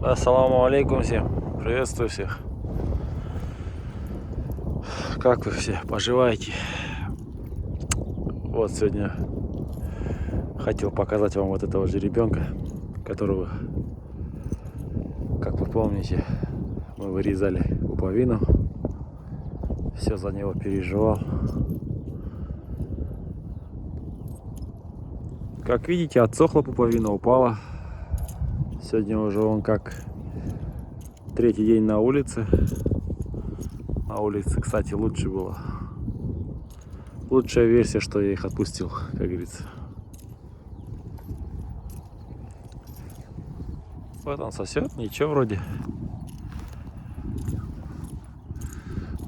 Ассаламу алейкум всем. Приветствую всех. Как вы все поживаете? Вот сегодня хотел показать вам вот этого жеребенка, которого, как вы помните, мы вырезали пуповину. Все за него переживал. Как видите, отсохла пуповина, упала. Сегодня уже он как третий день на улице. На улице, кстати, лучше было. Лучшая версия, что я их отпустил, как говорится. Вот он сосет, ничего вроде.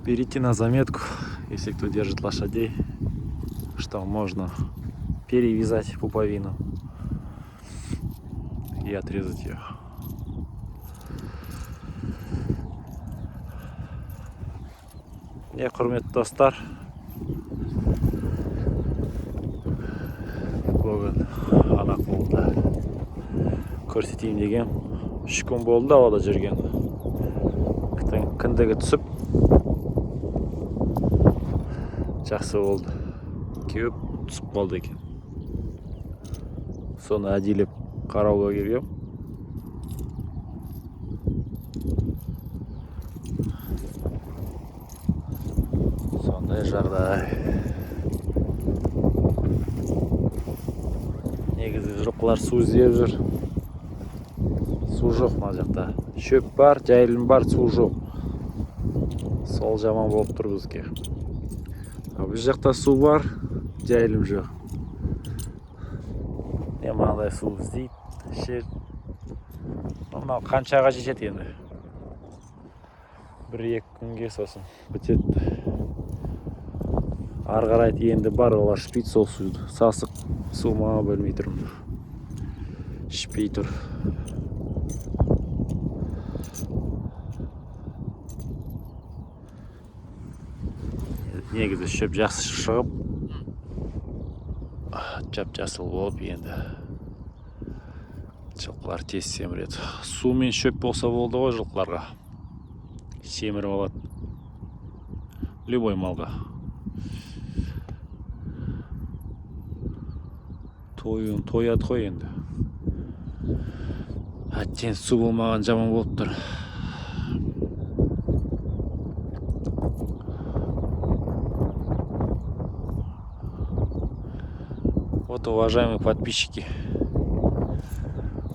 Берите на заметку, если кто держит лошадей, что можно перевязать пуповину и отрезать ее. Не құрметті достар, бүгін ана болды көрсетейін деген. 3 күн болды ауада жүрген. Кіндігі түсіп жақсы болды. Кеуіп түсіп қалды екен. Соны әдейілеп қарауға келгем. Сондай жағдай. Негізі жылқылар су іздеп жүр. Су жоқ мына жақта. Шөп бар, жайылым бар, су жоқ. Сол жаман болып тұр бізге. Бұл жақта су бар, жайылым жоқ. Не мынандай су іздейді, ішер. Мынау қаншаға жетеді енді? 1-2 күнге сосын бітеді. Ары қарай енді бар, олар ішпейді сол суды. Сасық су маған бөлмей тұрмын. Ішпей тұр. Негізі шөп жақсы шығып, жап-жасыл болып енді жылқылар тез семіреді. Су мен шөп болса болды ғой жылқыларға. Семіріп алады. Любой малға. Тояды ғой енді. Әттең су болмаған жаман болып тұр. Вот, уважаемые подписчики,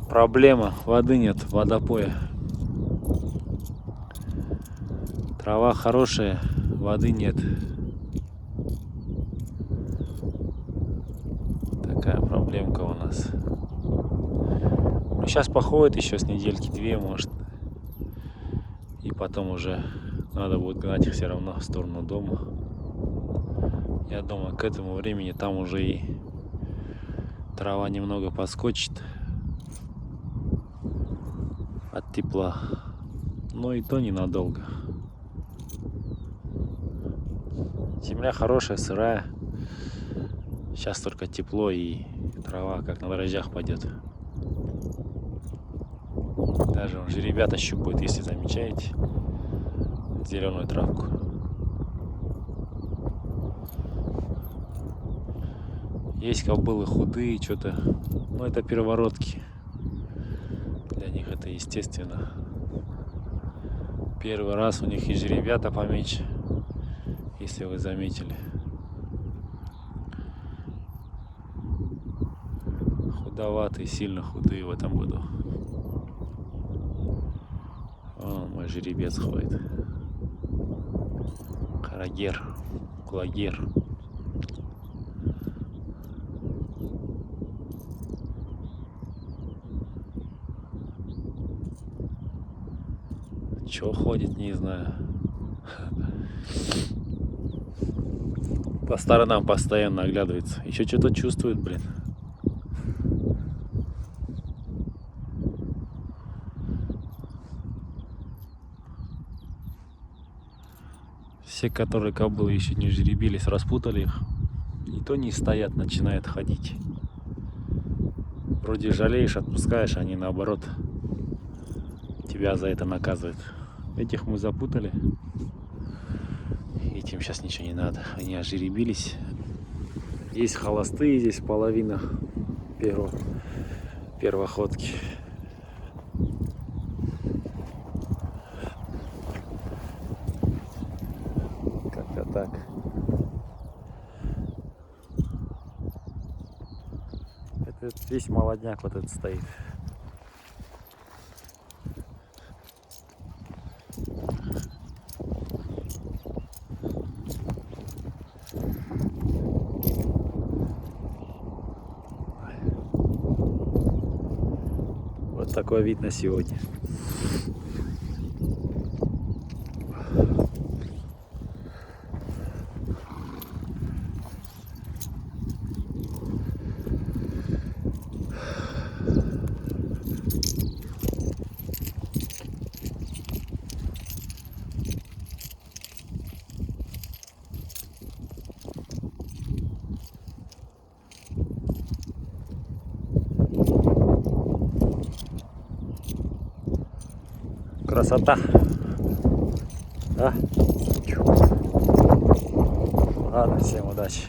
проблема, воды нет, водопоя. Трава хорошая, воды нет. Такая проблемка у нас. Ну, сейчас походит еще с недельки-две, может. И потом уже надо будет гнать их все равно в сторону дома. Я думаю, к этому времени там уже и трава немного подскочит от тепла, но и то ненадолго. Земля хорошая, сырая. Сейчас только тепло и трава как на дрожжах пойдет. Даже уже ребята щупают, если замечаете, зеленую травку. Есть кобылы худые, что-то, но это первородки. Для них это естественно. Первый раз у них и жеребята поменьше, если вы заметили. Худоватые, сильно худые в этом году. Вон мой жеребец ходит. Карагер, кулагер. Чего ходит, не знаю. По сторонам постоянно оглядывается. Еще что-то чувствует, блин. Все, которые кобылы еще не жеребились, распутали их. И то не стоят, начинают ходить. Вроде жалеешь, отпускаешь, они наоборот тебя за это наказывают. Этих мы запутали. Этим сейчас ничего не надо. Они ожеребились. Есть холостые, здесь половина первоходки. Как-то так. Это весь молодняк вот этот стоит. Вот такой вид на сегодня. Красота. Да? Ладно, всем удачи.